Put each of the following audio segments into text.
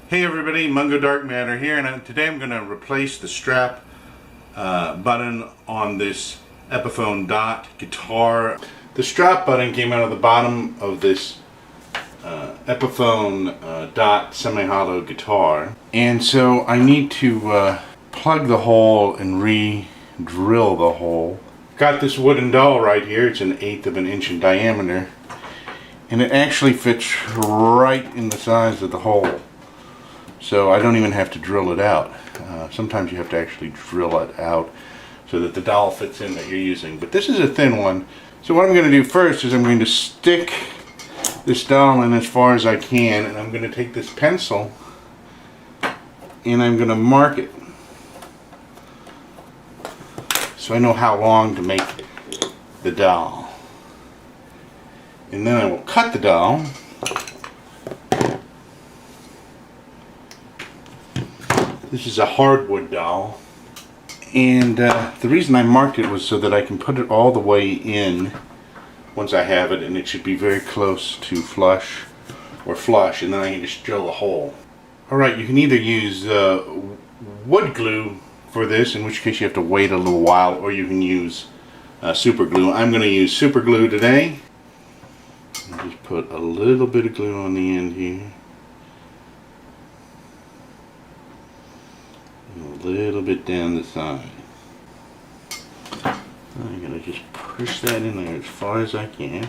Hey everybody, Mungo Dark Matter here, and today I'm going to replace the strap button on this Epiphone Dot guitar. The strap button came out of the bottom of this Epiphone Dot semi-hollow guitar, and so I need to plug the hole and re-drill the hole. Got this wooden dowel right here. It's 1/8 of an inch in diameter, and it actually fits right in the size of the hole. So I don't even have to drill it out. Sometimes you have to actually drill it out so that the dowel fits in that you're using. But this is a thin one. So what I'm going to do first is I'm going to stick this dowel in as far as I can, and I'm going to take this pencil and I'm going to mark it so I know how long to make the dowel. And then I will cut the dowel. This is a hardwood dowel, and the reason I marked it was so that I can put it all the way in once I have it, and it should be very close to flush, and then I can just drill a hole. Alright, you can either use wood glue for this, in which case you have to wait a little while, or you can use super glue. I'm going to use super glue today. I'll just put a little bit of glue on the end here. A little bit down the side. I'm going to just push that in there as far as I can.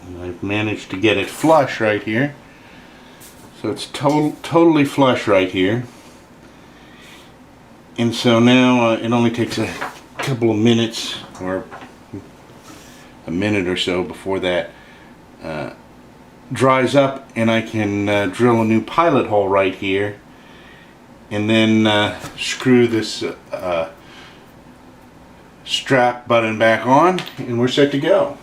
And I've managed to get it flush right here. So it's totally flush right here. And so now it only takes a couple of minutes, or a minute or so, before that dries up, and I can drill a new pilot hole right here, and then screw this strap button back on, and we're set to go.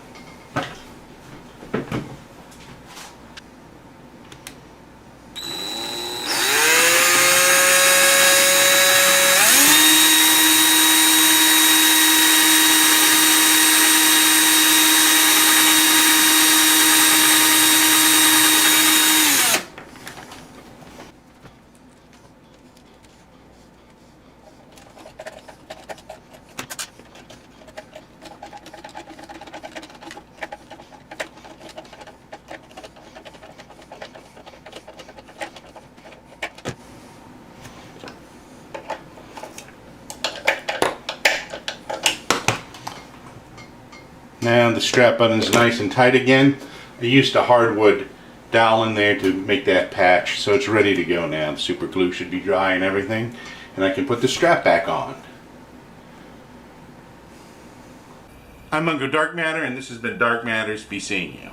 Now the strap button is nice and tight again. I used a hardwood dowel in there to make that patch, so it's ready to go now. The super glue should be dry and everything, and I can put the strap back on. I'm Mungo Dark Matter, and this has been Dark Matters. Be seeing you.